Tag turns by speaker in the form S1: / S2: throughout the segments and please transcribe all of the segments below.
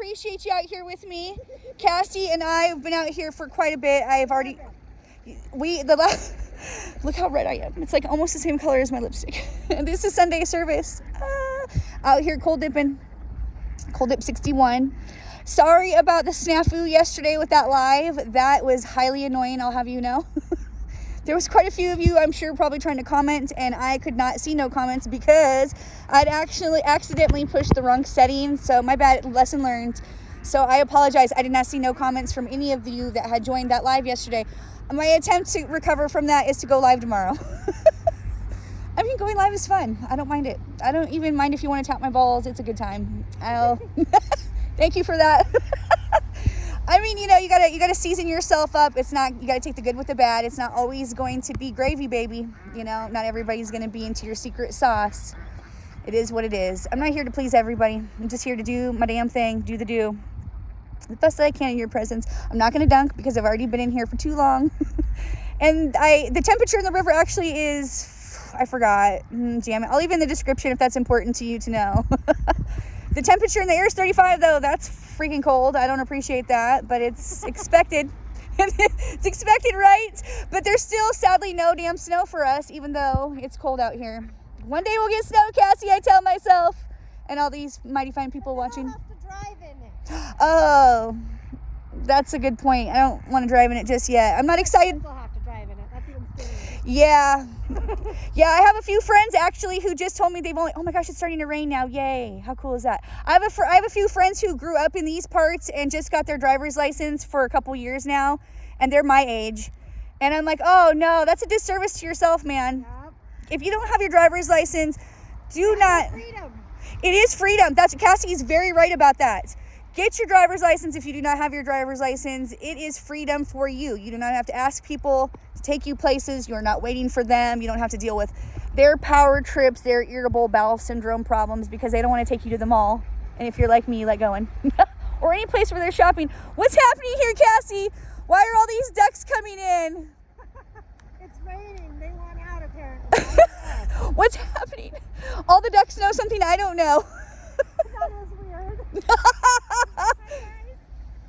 S1: appreciate you out here with me. Cassie and I have been out here for quite a bit. Look how red I am. It's like almost the same color as my lipstick. And this is Sunday service. Out here cold dipping. Cold dip 61. Sorry about the snafu yesterday with that live. That was highly annoying, I'll have you know. There was quite a few of you, I'm sure, probably trying to comment, and I could not see no comments because I'd actually accidentally pushed the wrong setting. So my bad, lesson learned. So I apologize. I did not see no comments from any of you that had joined that live yesterday. My attempt to recover from that is to go live tomorrow. I mean, going live is fun. I don't mind it. I don't even mind if you want to tap my balls. It's a good time. Thank you for that. I mean, you know, you gotta season yourself up. It's not, you gotta take the good with the bad. It's not always going to be gravy, baby. You know, not everybody's gonna be into your secret sauce. It is what it is. I'm not here to please everybody. I'm just here to do my damn thing, do the best that I can in your presence. I'm not gonna dunk because I've already been in here for too long. And the temperature in the river actually is, I forgot. Damn it. I'll leave it in the description if that's important to you to know. The temperature in the air is 35 though. That's freaking cold. I don't appreciate that, but it's expected. It's expected, right? But there's still sadly no damn snow for us, even though it's cold out here. One day we'll get snow, Cassie, I tell myself. And all these mighty fine people watching.
S2: I don't have to drive in it.
S1: Oh, that's a good point. I don't want to drive in it just yet. I'm not excited.
S2: People have to drive in it. That's even scarier.
S1: Yeah. Yeah, I have a few friends actually who just told me they've only, oh my gosh, it's starting to rain now. Yay. How cool is that? I have a few friends who grew up in these parts and just got their driver's license for a couple years now, and they're my age. And I'm like, oh no, that's a disservice to yourself, man.
S2: Yep.
S1: If you don't have your driver's license, do not.
S2: Freedom.
S1: It is freedom. Cassie is very right about that. Get your driver's license if you do not have your driver's license. It is freedom for you. You do not have to ask people to take you places. You're not waiting for them. You don't have to deal with their power trips, their irritable bowel syndrome problems because they don't want to take you to the mall. And if you're like me, you like going. Or any place where they're shopping. What's happening here, Cassie? Why are all these ducks coming in?
S2: It's raining. They want out apparently.
S1: What's happening? All the ducks know something I don't know.
S2: That was weird.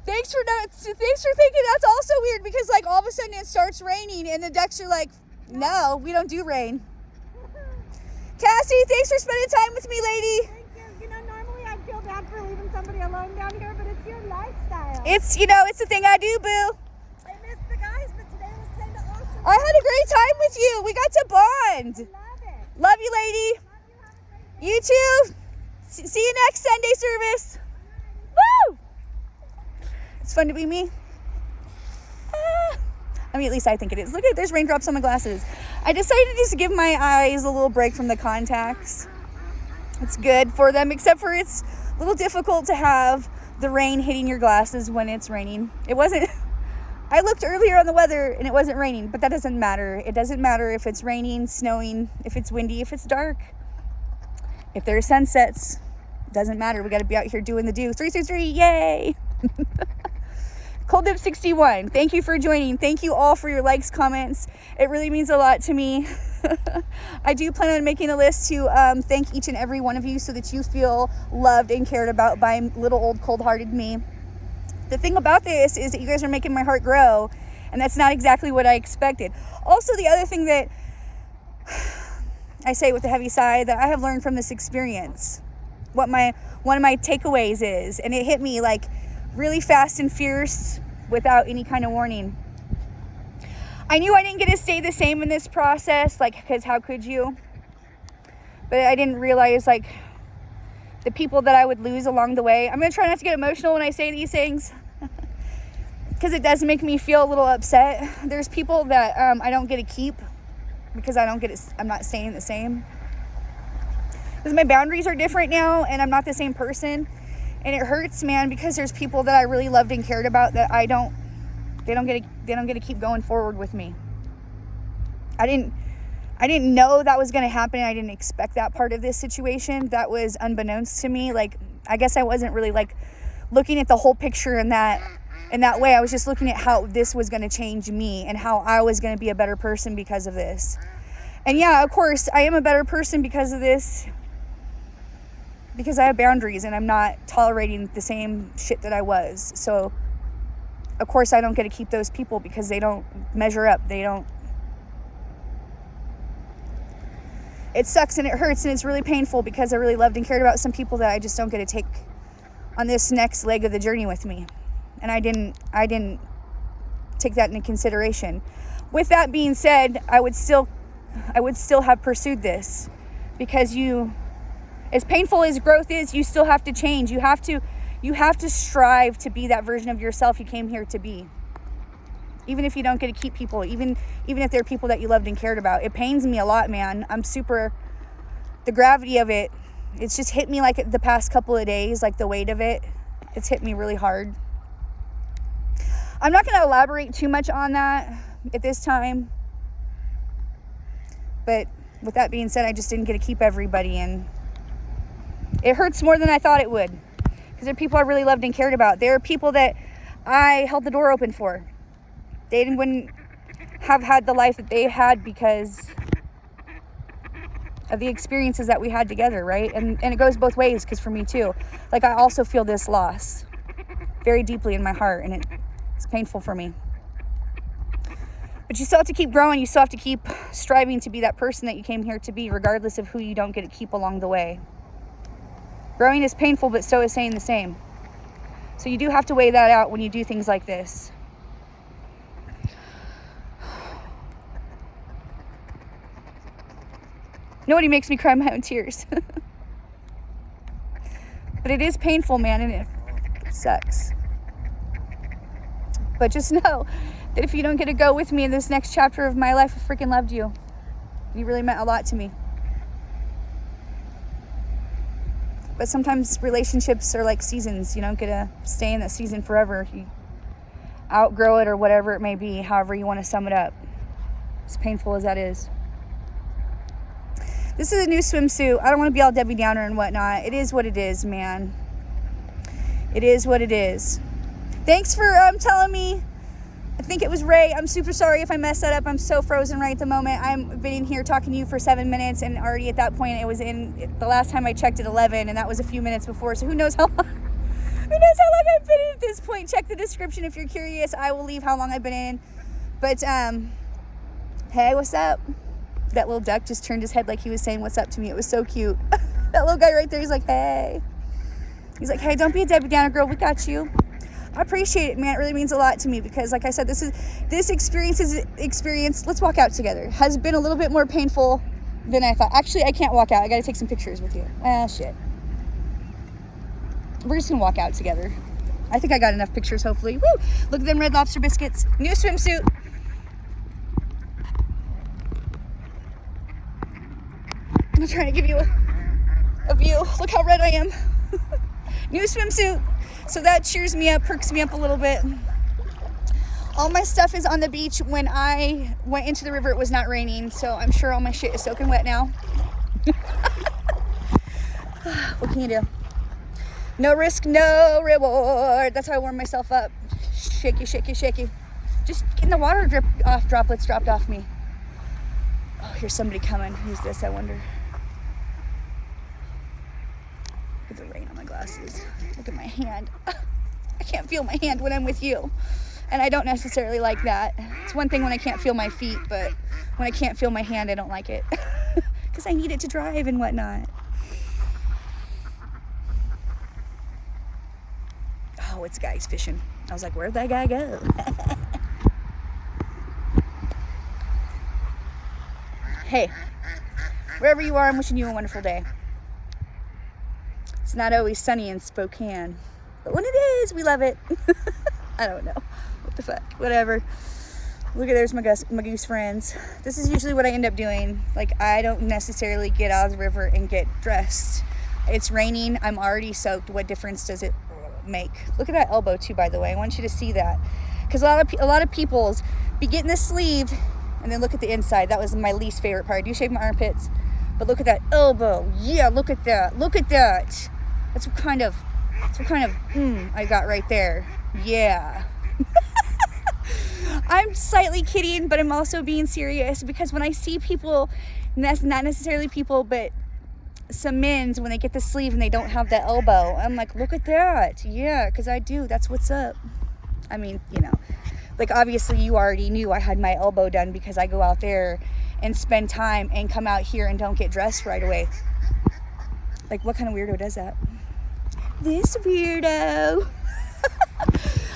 S1: Thanks for thinking that's also weird because like all of a sudden it starts raining and the ducks are like, no, we don't do rain. Cassie, thanks for spending time with me, lady.
S2: Thank you. You know, normally I feel bad for leaving somebody alone down here, but it's your lifestyle.
S1: It's, you know, it's the thing I do, boo.
S2: I missed the guys, but today was kind of awesome.
S1: I had a great time with you. We got to bond.
S2: Love it.
S1: Love you, lady.
S2: Love you. Have a great day.
S1: You too. See you next Sunday service. Woo! It's fun to be me. I mean, at least I think it is. Look at, there's raindrops on my glasses. I decided just to give my eyes a little break from the contacts. It's good for them, except for it's a little difficult to have the rain hitting your glasses when it's raining. It wasn't, I looked earlier on the weather and it wasn't raining, but that doesn't matter. It doesn't matter if it's raining, snowing, if it's windy, if it's dark. If there are sunsets, doesn't matter. We got to be out here doing the do. 333, yay! Cold Dip 61, thank you for joining. Thank you all for your likes, comments. It really means a lot to me. I do plan on making a list to thank each and every one of you so that you feel loved and cared about by little old cold-hearted me. The thing about this is that you guys are making my heart grow, and that's not exactly what I expected. Also, the other thing that I say with a heavy sigh that I have learned from this experience, what one of my takeaways is, and it hit me like really fast and fierce without any kind of warning. I knew I didn't get to stay the same in this process, like, because how could you? But I didn't realize like the people that I would lose along the way. I'm gonna try not to get emotional when I say these things because it does make me feel a little upset. There's people that I don't get to keep because I'm not staying the same. Because my boundaries are different now and I'm not the same person. And it hurts, man, because there's people that I really loved and cared about that they don't get to keep going forward with me. I didn't know that was going to happen. I didn't expect that part of this situation. That was unbeknownst to me. Like, I guess I wasn't really like looking at the whole picture in that way. I was just looking at how this was going to change me and how I was going to be a better person because of this. And yeah, of course, I am a better person because of this. because I have boundaries and I'm not tolerating the same shit that I was. So of course I don't get to keep those people because they don't measure up. It sucks and it hurts and it's really painful because I really loved and cared about some people that I just don't get to take on this next leg of the journey with me. And I didn't take that into consideration. With that being said, I would still have pursued this, because as painful as growth is, you still have to change. You have to strive to be that version of yourself you came here to be. Even if you don't get to keep people, even if they're people that you loved and cared about. It pains me a lot, man. The gravity of it, it's just hit me like the past couple of days, like the weight of it. It's hit me really hard. I'm not going to elaborate too much on that at this time. But with that being said, I just didn't get to keep everybody, and it hurts more than I thought it would. Because they're people I really loved and cared about. They're people that I held the door open for. They wouldn't have had the life that they had because of the experiences that we had together, right? And it goes both ways, because for me too. Like, I also feel this loss very deeply in my heart, and it's painful for me. But you still have to keep growing. You still have to keep striving to be that person that you came here to be, regardless of who you don't get to keep along the way. Growing is painful, but so is saying the same. So you do have to weigh that out when you do things like this. Nobody makes me cry my own tears. But it is painful, man, and it sucks. But just know that if you don't get to go with me in this next chapter of my life, I freaking loved you. You really meant a lot to me. But sometimes relationships are like seasons. You don't get to stay in that season forever. You outgrow it, or whatever it may be, however you want to sum it up. As painful as that is. This is a new swimsuit. I don't want to be all Debbie Downer and whatnot. It is what it is, man. It is what it is. Thanks for telling me. I think it was Ray. I'm super sorry if I messed that up. I'm so frozen right at the moment. I've been in here talking to you for 7 minutes, and already at that point it was in, the last time I checked, at 11, and that was a few minutes before. So who knows how long? Who knows how long I've been in at this point? Check the description if you're curious. I will leave how long I've been in. But hey, what's up? That little duck just turned his head like he was saying what's up to me. It was so cute. That little guy right there, he's like, hey. He's like, hey, don't be a Debbie Downer, girl. We got you. I appreciate it, man. It really means a lot to me, because like I said, this experience, let's walk out together, has been a little bit more painful than I thought. Actually, I can't walk out. I got to take some pictures with you. Shit. We're just going to walk out together. I think I got enough pictures, hopefully. Woo! Look at them Red Lobster biscuits. New swimsuit. I'm trying to give you a view. Look how red I am. New swimsuit. So that cheers me up, perks me up a little bit. All my stuff is on the beach. When I went into the river, it was not raining, so I'm sure all my shit is soaking wet now. What can you do? No risk, no reward. That's how I warm myself up. Shaky, shaky, shaky. Just getting the water droplets dropped off me. Oh, here's somebody coming. Who's this, I wonder? Look at the rain on my glasses. Look at my hand. I can't feel my hand when I'm with you. And I don't necessarily like that. It's one thing when I can't feel my feet, but when I can't feel my hand, I don't like it. Because I need it to drive and whatnot. Oh, it's guys fishing. I was like, where'd that guy go? Hey, wherever you are, I'm wishing you a wonderful day. It's not always sunny in Spokane, but when it is, we love it. I don't know. What the fuck? Whatever. Look at, there's my goose friends. This is usually what I end up doing. Like, I don't necessarily get out of the river and get dressed. It's raining. I'm already soaked. What difference does it make? Look at that elbow too, by the way. I want you to see that, because a lot of people's be getting the sleeve and then look at the inside. That was my least favorite part. I do shave my armpits, but look at that elbow. Yeah, look at that. Look at that. That's what kind of I got right there. Yeah. I'm slightly kidding, but I'm also being serious, because when I see people, and that's not necessarily people, but some men's when they get the sleeve and they don't have the elbow. I'm like, look at that. Yeah, because I do. That's what's up. I mean, you know, like obviously you already knew I had my elbow done because I go out there and spend time and come out here and don't get dressed right away. Like, what kind of weirdo does that? This weirdo.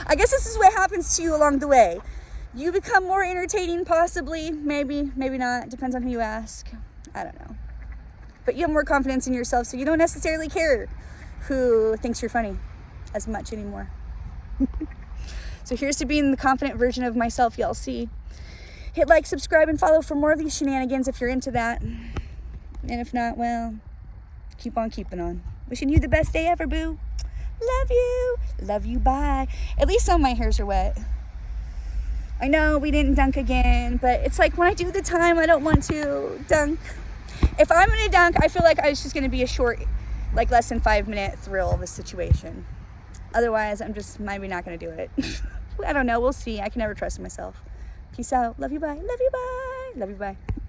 S1: I guess this is what happens to you along the way. You become more entertaining, possibly, maybe not. Depends on who you ask. I don't know. But you have more confidence in yourself, so you don't necessarily care who thinks you're funny as much anymore. So here's to being the confident version of myself, y'all see. Hit like, subscribe, and follow for more of these shenanigans if you're into that. And if not, well, keep on keeping on. Wishing you the best day ever, boo. Love you. Love you, bye. At least some of my hairs are wet. I know we didn't dunk again, but it's like when I do the time, I don't want to dunk. If I'm going to dunk, I feel like it's just going to be a short, like less than 5-minute thrill of a situation. Otherwise, I'm just maybe not going to do it. I don't know. We'll see. I can never trust myself. Peace out. Love you, bye. Love you, bye. Love you, bye.